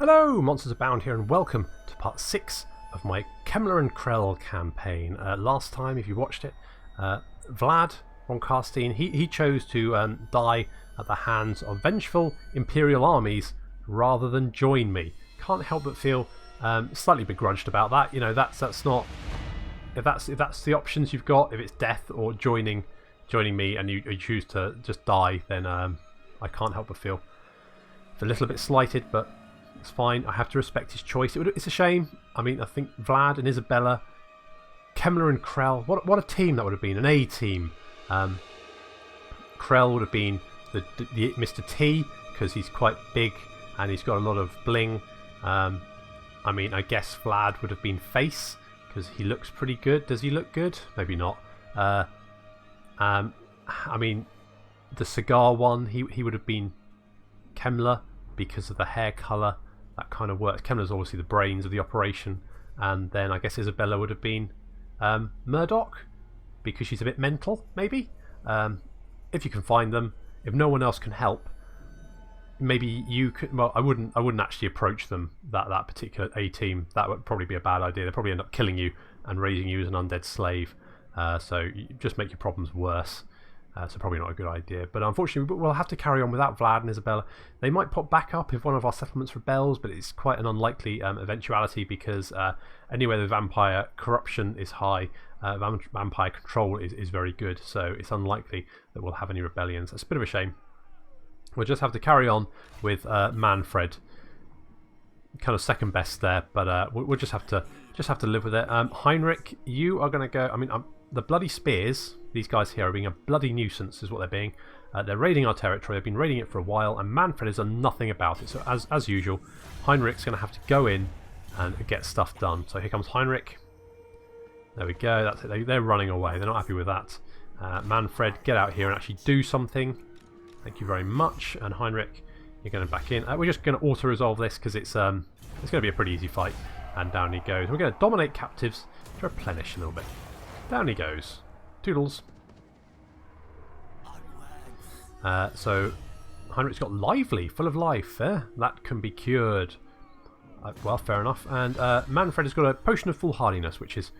Hello, Monsters Abound here, and welcome to part 6 of my Kemmler and Krell campaign. Last time, if you watched it, Vlad von Karstein, he chose to die at the hands of vengeful Imperial armies rather than join me. Can't help but feel slightly begrudged about that. You know, that's not if that's the options you've got. If it's death or joining me, and you choose to just die, then I can't help but feel a little bit slighted, but it's fine. I have to respect his choice. It's a shame. I mean, I think Vlad and Isabella, Kemmler and Krell, what a team that would have been. An A team. Krell would have been the Mr. T, because he's quite big and he's got a lot of bling. I mean, I guess Vlad would have been face, because he looks pretty good. Does he look good? Maybe not. I mean, the cigar one, he would have been Kemmler, because of the hair colour. That kind of works. Kemmler's obviously the brains of the operation, and then I guess Isabella would have been Murdoch, because she's a bit mental, maybe. If you can find them, if no one else can help, maybe you could. Well, I wouldn't actually approach them. That particular A team. That would probably be a bad idea. They'd probably end up killing you and raising you as an undead slave. So you just make your problems worse. So probably not a good idea. But unfortunately, we'll have to carry on without Vlad and Isabella. They might pop back up if one of our settlements rebels, but it's quite an unlikely eventuality, because anywhere the vampire corruption is high, vampire control is very good. So it's unlikely that we'll have any rebellions. It's a bit of a shame. We'll just have to carry on with Manfred, kind of second best there, but we'll just have to live with it. Heinrich, you are going to go. I mean, the bloody spears. These guys here are being a bloody nuisance, is what they're being. They're raiding our territory. They've been raiding it for a while, and Manfred has done nothing about it. So as usual, Heinrich's going to have to go in and get stuff done. So here comes Heinrich. There we go. That's it. They're running away. They're not happy with that. Manfred, get out here and actually do something. Thank you very much. And Heinrich, you're going to back in. We're just going to auto-resolve this, because it's going to be a pretty easy fight. And down he goes. We're going to dominate captives to replenish a little bit. Down he goes. Toodles. So Heinrich's got lively, full of life. That can be cured. Well, fair enough. And Manfred has got a potion of foolhardiness, which is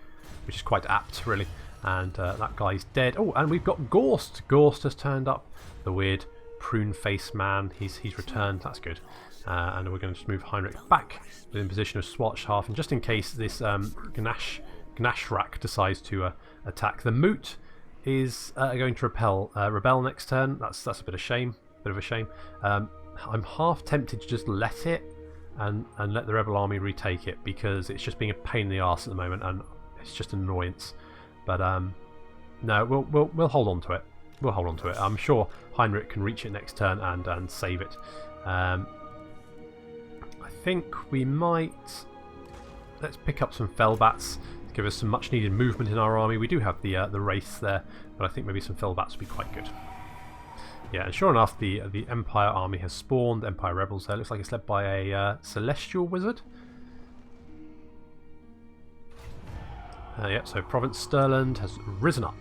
quite apt, really. And that guy's dead. Oh, and we've got Gorst. Gorst has turned up. The weird prune-faced man. He's returned. That's good. And we're going to just move Heinrich back within position of Schwarzschaft, and just in case this Gnashrak decides to attack. The Moot is going to rebel next turn. That's a bit of a shame. I'm half tempted to just let it and let the rebel army retake it, because it's just being a pain in the arse at the moment, and it's just an annoyance. But no, we'll hold on to it. We'll hold on to it. I'm sure Heinrich can reach it next turn and save it. I think we might. Let's pick up some Fellbats. Give us some much needed movement in our army. We do have the race there, but I think maybe some Fellbats would be quite good. Yeah, and sure enough, the Empire army has spawned. Empire rebels there. Looks like it's led by a celestial wizard. Yep, so Province Stirland has risen up.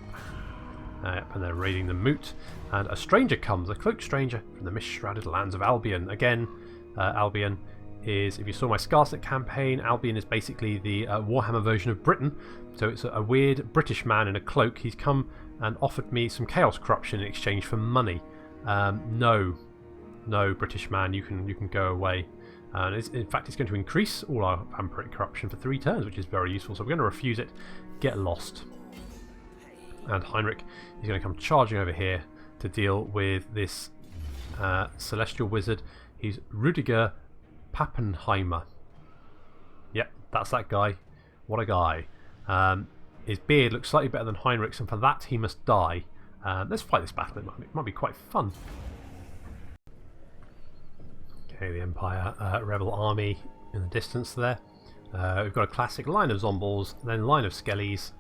Yep, and they're raiding the Moot. And a stranger comes, a cloaked stranger from the mist-shrouded lands of Albion. Again, Albion is, if you saw my Scarlet campaign, Albion is basically the Warhammer version of Britain. So it's a weird British man in a cloak. He's come and offered me some chaos corruption in exchange for money. No, British man, you can go away. And in fact, it's going to increase all our vampiric corruption for 3 turns, which is very useful. So we're going to refuse it. Get lost. And Heinrich is going to come charging over here to deal with this celestial wizard. He's Rudiger Pappenheimer. Yep, that's that guy. What a guy. His beard looks slightly better than Heinrich's, and for that he must die. Let's fight this battle. It might be quite fun. Okay, the Empire rebel army in the distance there. We've got a classic line of Zombies, then line of Skellies,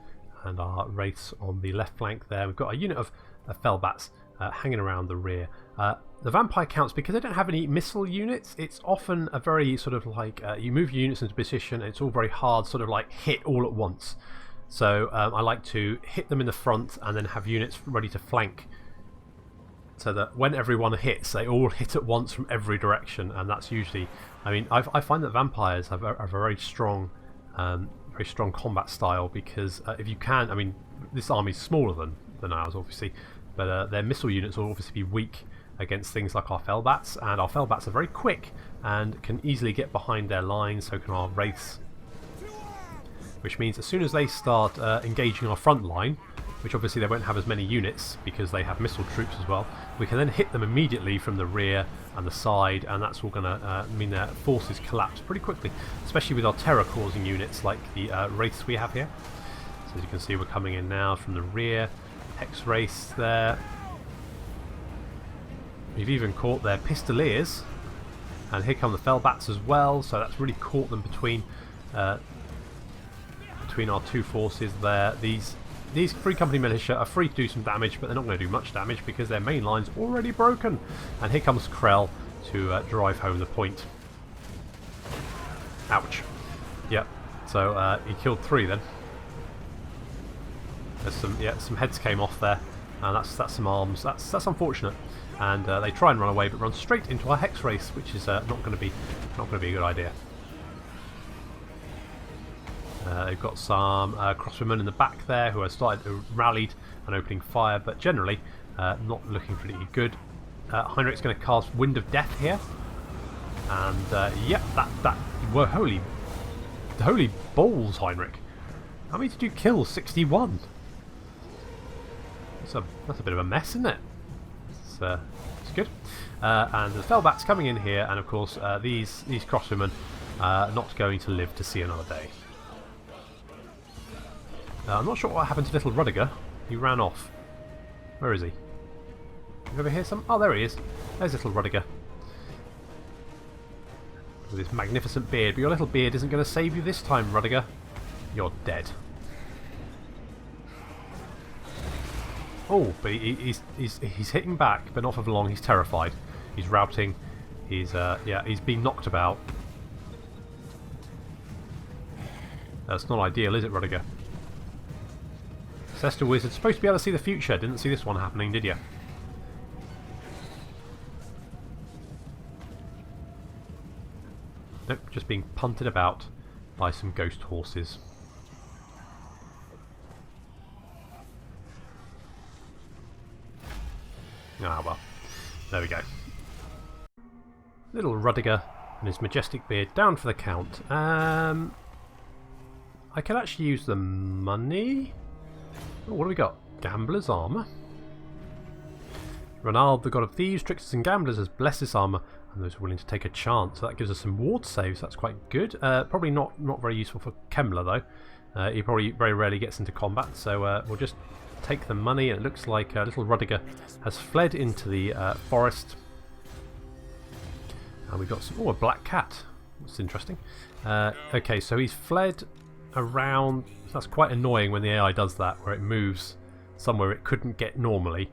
and our wraiths on the left flank there. We've got a unit of Fellbats hanging around the rear. The vampire counts, because they don't have any missile units. It's often a very sort of like you move your units into position, and it's all very hard, sort of like hit all at once. So I like to hit them in the front and then have units ready to flank so that when everyone hits, they all hit at once from every direction, and that's usually. I mean, I find that vampires have a very strong combat style because if you can, I mean, this army's smaller than ours, obviously, but their missile units will obviously be weak against things like our Fellbats, and our Fellbats are very quick and can easily get behind their lines, so can our Wraiths. Which means as soon as they start engaging our front line, which obviously they won't have as many units because they have missile troops as well, we can then hit them immediately from the rear and the side, and that's all going to mean their forces collapse pretty quickly, especially with our terror-causing units like the Wraiths we have here. So as you can see, we're coming in now from the rear. Hex Wraiths there. We've even caught their Pistoliers, and here come the Fellbats as well, so that's really caught them between our two forces there. These Free Company Militia are free to do some damage, but they're not going to do much damage because their main line's already broken. And here comes Krell to drive home the point. Ouch. Yep. So he killed 3 then. There's some heads came off there, and that's some arms. That's unfortunate. And they try and run away, but run straight into our Hex Race, which is not going to be a good idea. They've got some crossbowmen in the back there who have rallied and opening fire, but generally not looking pretty good. Heinrich's going to cast Wind of Death here, and yep, that were holy balls, Heinrich! How many did you kill? 61. That's a bit of a mess, isn't it? It's good. And the Fellbats coming in here, and of course these crossbowmen are not going to live to see another day. I'm not sure what happened to little Rudiger. He ran off. Where is he? You ever hear some? Oh, there he is. There's little Rudiger. With his magnificent beard. But your little beard isn't going to save you this time, Rudiger. You're dead. Oh, but he's hitting back, but not for long. He's terrified. He's routing. He's being knocked about. That's not ideal, is it, Rudiger? Ancestor Wizard, supposed to be able to see the future. Didn't see this one happening, did you? Nope, just being punted about by some ghost horses. Ah well, there we go. Little Rudiger and his majestic beard down for the count. I can actually use the money. Oh, what do we got? Gambler's armour. Ronald, the god of thieves, tricksters and gamblers, has blessed this armour and those willing to take a chance. So that gives us some ward saves. That's quite good. Probably not very useful for Kemmler though. He probably very rarely gets into combat. So we'll just take the money. And it looks like little Rudiger has fled into the forest. And we've got some, a black cat. That's interesting. Okay, so he's fled around. That's quite annoying when the AI does that, where it moves somewhere it couldn't get normally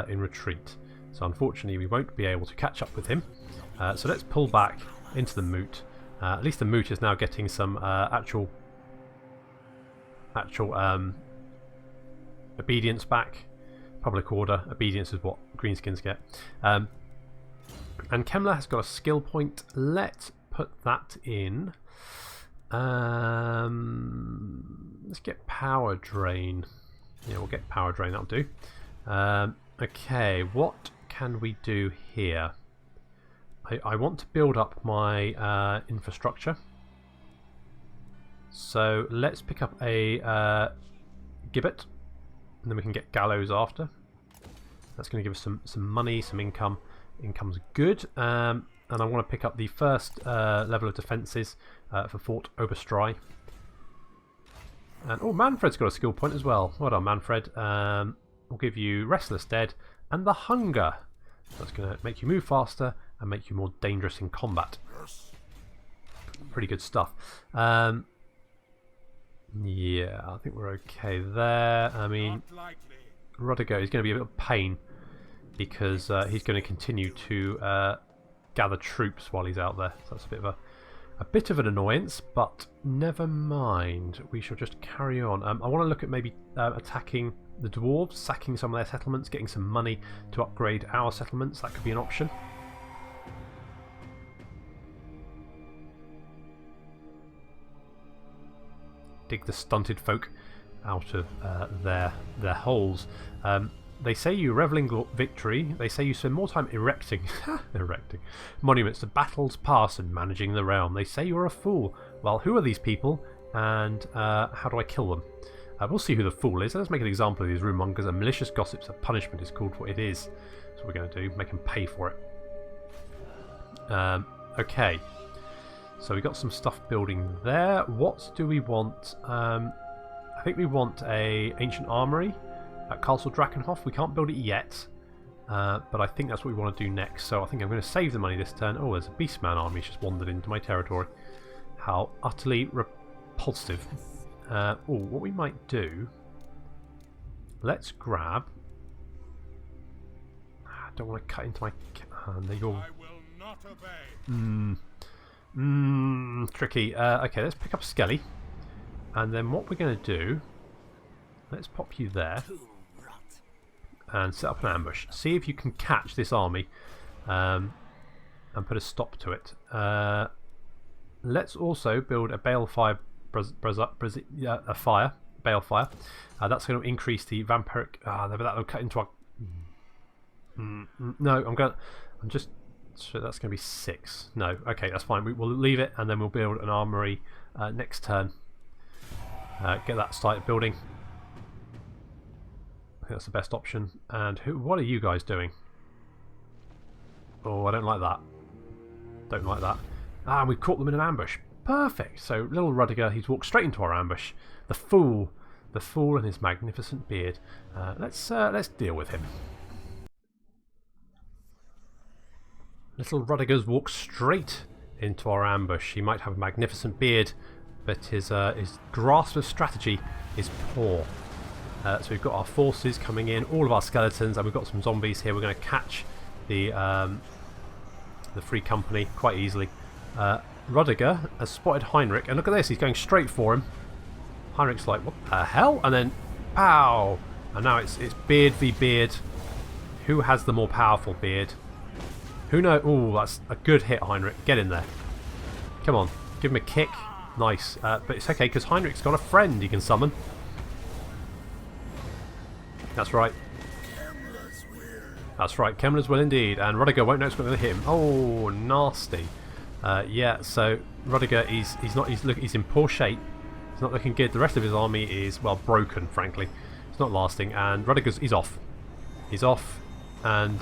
in retreat. So unfortunately we won't be able to catch up with him. So let's pull back into the moot. At least the moot is now getting some actual obedience back. Public order. Obedience is what greenskins get. And Kemmler has got a skill point. Let's put that in. Let's get power drain. Yeah, we'll get power drain, that'll do. Okay, what can we do here? I want to build up my infrastructure. So let's pick up a gibbet, and then we can get gallows after. That's going to give us some money, some income. Income's good. And I want to pick up the first level of defences for Fort Oberstry. And oh, Manfred's got a skill point as well. Well done, Manfred. We'll give you Restless Dead and the Hunger. That's going to make you move faster and make you more dangerous in combat. Pretty good stuff. Yeah, I think we're okay there. I mean, Rudiger is going to be a bit of pain because he's going to continue to gather troops while he's out there. So that's a bit of A bit of an annoyance, but never mind. We shall just carry on. I want to look at maybe attacking the dwarves, sacking some of their settlements, getting some money to upgrade our settlements. That could be an option. Dig the stunted folk out of their holes. They say you revel in victory. They say you spend more time erecting monuments to battles past and managing the realm. They say you're a fool. Well, who are these people, and how do I kill them? We'll see who the fool is. Let's make an example of these rumourmongers and malicious gossips. A punishment is called what it is. That's what we're going to do. Make them pay for it. Okay. So we got some stuff building there. What do we want? I think we want a ancient armory at Castle Drakenhof. We can't build it yet, but I think that's what we want to do next. So I think I'm going to save the money this turn. Oh, there's a Beastman army just wandered into my territory. How utterly repulsive. Oh, what we might do... Let's grab... I don't want to cut into my... there you go. Tricky. Okay, let's pick up Skelly. And then what we're going to do... Let's pop you there. And set up an ambush. See if you can catch this army. And put a stop to it. Let's also build a balefire... a fire. Balefire. That's going to increase the vampiric... that'll cut into our... No, I'm just... So that's going to be 6. No, okay, that's fine. We'll leave it, and then we'll build an armory next turn. Get that started building. I think that's the best option. And what are you guys doing? Oh, I don't like that. Don't like that. Ah, and we've caught them in an ambush. Perfect. So little Rudiger, he's walked straight into our ambush. The fool and his magnificent beard. Let's deal with him. Little Rudiger's walked straight into our ambush. He might have a magnificent beard, but his grasp of strategy is poor. So we've got our forces coming in, all of our skeletons, and we've got some zombies here. We're going to catch the Free Company quite easily. Rudiger has spotted Heinrich, and look at this, he's going straight for him. Heinrich's like, what the hell? And then, pow! And now it's beard v beard. Who has the more powerful beard? Who knows? Oh, that's a good hit, Heinrich. Get in there. Come on, give him a kick. Nice. But it's okay, because Heinrich's got a friend he can summon. That's right. That's right, Kemmler's will indeed. And Rudiger won't know it's going to hit him. Oh, nasty. Yeah, so Rudiger, he's in poor shape. He's not looking good. The rest of his army is, well, broken, frankly. It's not lasting. And he's off. He's off. And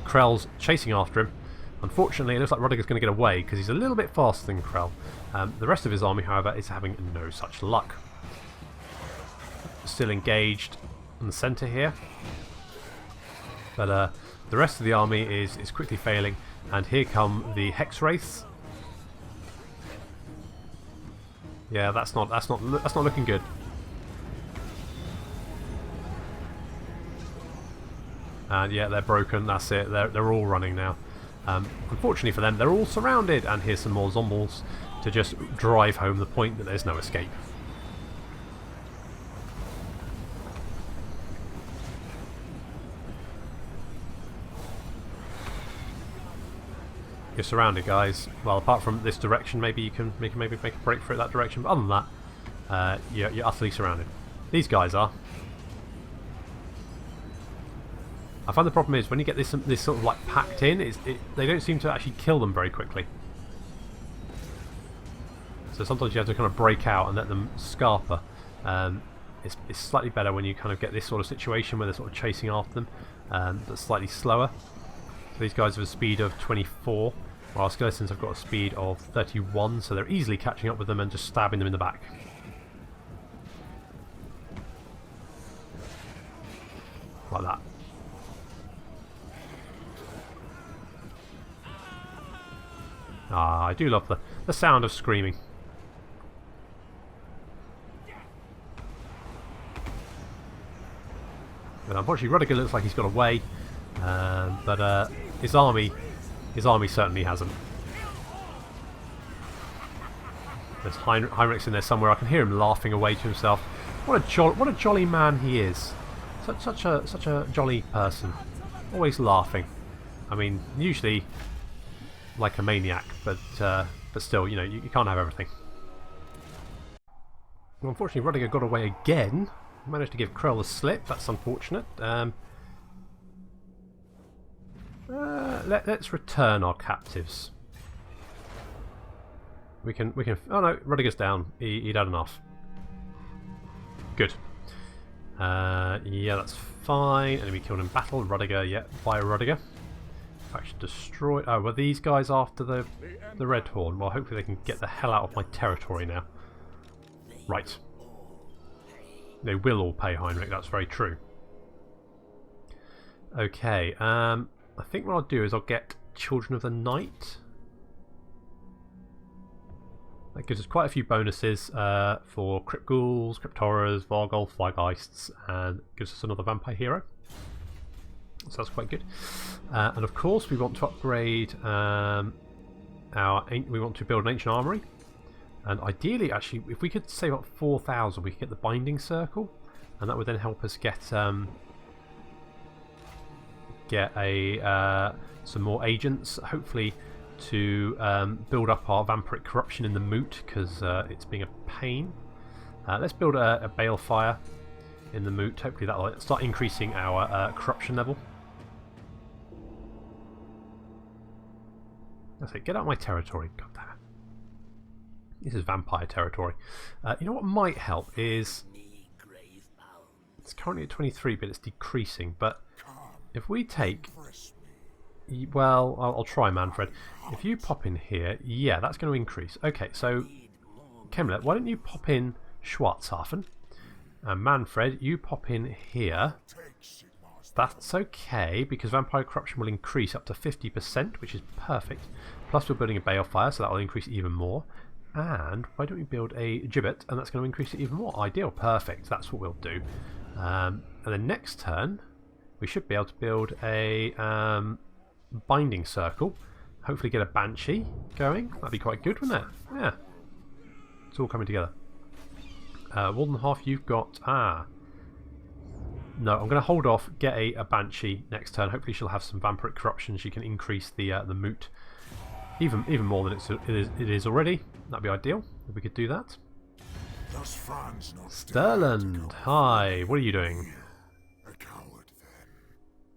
Krell's chasing after him. Unfortunately, it looks like Rudiger's going to get away because he's a little bit faster than Krell. The rest of his army, however, is having no such luck. Still engaged in the centre here. But the rest of the army is quickly failing. And here come the Hex Wraiths. Yeah, that's not looking good. And yeah, they're broken. That's it. They're all running now. Unfortunately for them, they're all surrounded. And here's some more zombies to just drive home the point that there's no escape. You're surrounded, guys. Well, apart from this direction, maybe you can maybe make a break for it that direction. But other than that, you're utterly surrounded. These guys are. I find the problem is when you get this sort of like packed in, they don't seem to actually kill them very quickly. So sometimes you have to kind of break out and let them scarper. It's slightly better when you kind of get this sort of situation where they're sort of chasing after them. That's slightly slower. So these guys have a speed of 24, while our skeletons have got a speed of 31, so they're easily catching up with them and just stabbing them in the back. Like that. Ah, I do love the sound of screaming. But unfortunately Rudiger looks like he's got away. But his army certainly hasn't. There's Heinrich's in there somewhere. I can hear him laughing away to himself. What a jolly man he is. Such a jolly person. Always laughing. I mean, usually like a maniac, but still, you know, you can't have everything. Well, unfortunately, Rudiger got away again. Managed to give Krell the slip. That's unfortunate. Let's return our captives. We can. Oh no, Rudiger's down. He'd had enough. Good. Yeah, that's fine. Enemy killed in battle. Rudiger, yeah, by Rudiger. Faction destroyed. Oh, were these guys after the Red Horn? Well, hopefully they can get the hell out of my territory now. Right. They will all pay, Heinrich. That's very true. Okay. I think what I'll do is I'll get Children of the Night. That gives us quite a few bonuses for Crypt Ghouls, Crypt Horrors, Vargol, Flygeists, and gives us another Vampire Hero. So that's quite good. And of course we want to upgrade we want to build an Ancient Armory. And ideally, actually, if we could save up 4,000, we could get the Binding Circle. And that would then help us get some more agents, hopefully, to build up our vampiric corruption in the Moot, because it's being a pain. Let's build a Balefire in the Moot. Hopefully that'll start increasing our corruption level. That's it. Get out of my territory. God damn it. This is vampire territory. You know what might help is... It's currently at 23, but it's decreasing. But if we take... Well, I'll try, Manfred. If you pop in here, yeah, that's going to increase. Okay, so Kemmler, why don't you pop in Schwarzhafen? And Manfred, you pop in here. That's okay, because vampire corruption will increase up to 50%, which is perfect. Plus we're building a Balefire, so that will increase even more. And why don't we build a Gibbet, and that's going to increase it even more. Ideal, perfect, that's what we'll do. And then next turn, we should be able to build a Binding Circle. Hopefully get a Banshee going. That'd be quite good, wouldn't it? Yeah. It's all coming together. Waldenhof, you've got... No, I'm going to hold off, get a Banshee next turn. Hopefully she'll have some vampiric corruption. She can increase the Moot even more than it is already. That'd be ideal if we could do that. Sterland, hi, what are you doing? A coward, then,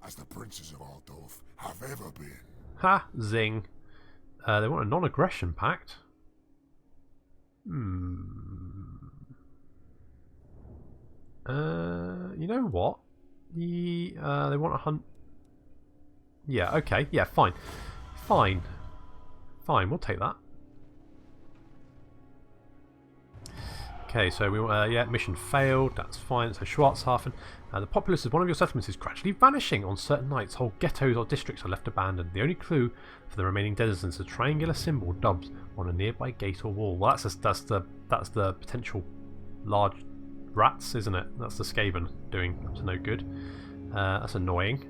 as the princes of Altdorf have ever been. Ha, zing. They want a non-aggression pact. You know what? They want a hunt. Yeah, okay, yeah, fine. Fine, we'll take that. Okay, so we yeah, mission failed, that's fine. So Schwarzhafen, the populace of one of your settlements is gradually vanishing. On certain nights, whole ghettos or districts are left abandoned. The only clue for the remaining denizens is a triangular symbol dubbed on a nearby gate or wall. Well, that's the potential large rats, isn't it? That's the Skaven doing to no good. That's annoying,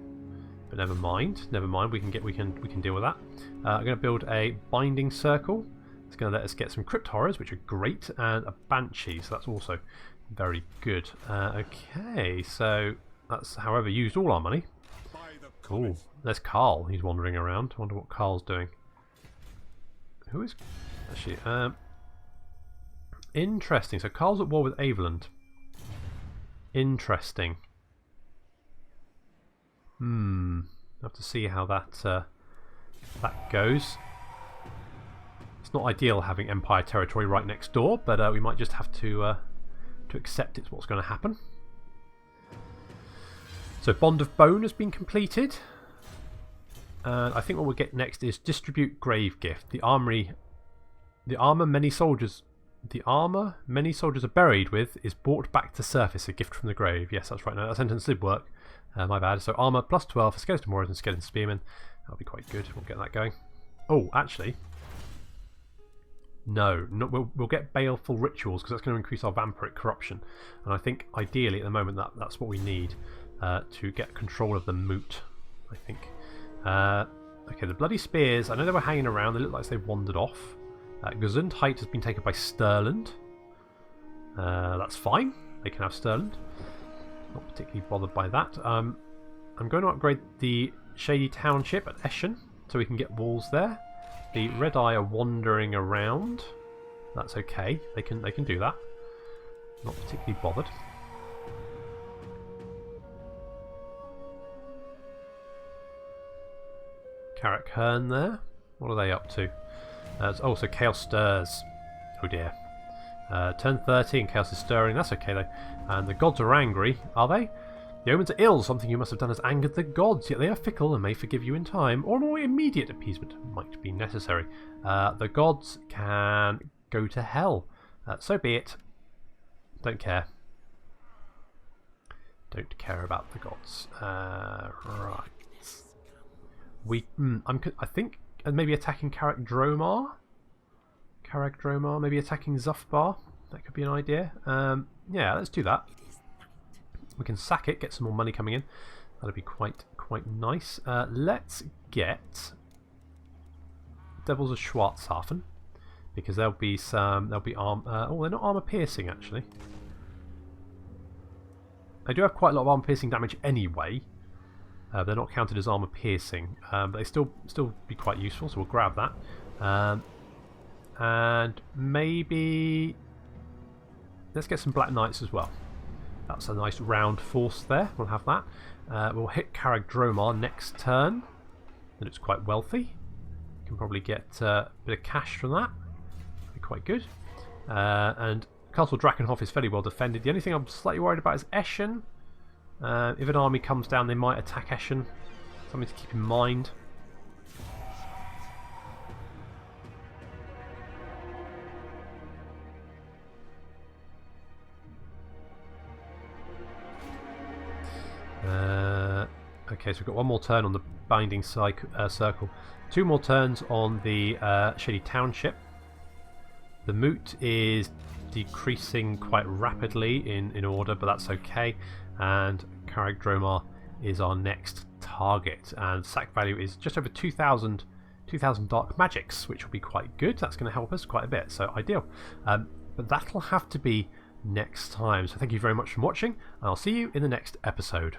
but never mind. Never mind. We can deal with that. I'm going to build a Binding Circle. It's going to let us get some Crypt Horrors, which are great, and a Banshee, so that's also very good. Okay, so that's, however, used all our money. Cool. There's Karl. He's wandering around. I wonder what Karl's doing. Who is... Actually, interesting. So Karl's at war with Aveland. Interesting. I'll have to see how that goes. It's not ideal having Empire territory right next door, but we might just have to accept it's what's going to happen. So Bond of Bone has been completed. And I think what we'll get next is Distribute Grave Gift. The armour many soldiers are buried with is brought back to surface, a gift from the grave. Yes, that's right. No, that sentence did work. My bad. So armour plus 12 for skeleton warriors and skeleton spearmen. That'll be quite good. We'll get that going. Oh, actually, no. We'll get baleful rituals because that's going to increase our vampiric corruption. And I think ideally at the moment that's what we need to get control of the Moot, I think. Okay, the bloody spears. I know they were hanging around. They look like they've wandered off. Gesundheit has been taken by Stirland. That's fine. They can have Stirland. Not particularly bothered by that. I'm going to upgrade the Shady Township at Eschen so we can get walls there. The Red Eye are wandering around. That's okay. They can do that. Not particularly bothered. Carrick Hearn there. What are they up to? Oh, so Chaos stirs. Oh dear. Turn 30 and Chaos is stirring. That's okay though. And the gods are angry. Are they? The omens are ill. Something you must have done has angered the gods. Yet they are fickle and may forgive you in time. Or more immediate appeasement might be necessary. The gods can go to hell. So be it. Don't care. Don't care about the gods. Right. I think maybe attacking Carrick Dromar. Maybe attacking Zufbar. That could be an idea. Yeah, let's do that. We can sack it, get some more money coming in. That'll be quite nice. Let's get Devils of Schwarzhafen because there'll be arm. Oh, they're not armor piercing actually. They do have quite a lot of armor piercing damage anyway. They're not counted as armor piercing, but they still be quite useful. So we'll grab that, and maybe let's get some Black Knights as well. That's a nice round force there. We'll have that. We'll hit Carrick Dromar next turn. And it's quite wealthy. Can probably get a bit of cash from that. Be quite good. And Castle Drakenhof is fairly well defended. The only thing I'm slightly worried about is Eschen. If an army comes down, they might attack Eschen. Something to keep in mind. Okay, so we've got one more turn on the Binding Circle. 2 more turns on the Shady Township. The Moot is decreasing quite rapidly in order, but that's okay. And Carrick Dromar is our next target. And sack value is just over 2,000 dark magics, which will be quite good. That's going to help us quite a bit, so ideal. But that'll have to be next time. So thank you very much for watching, and I'll see you in the next episode.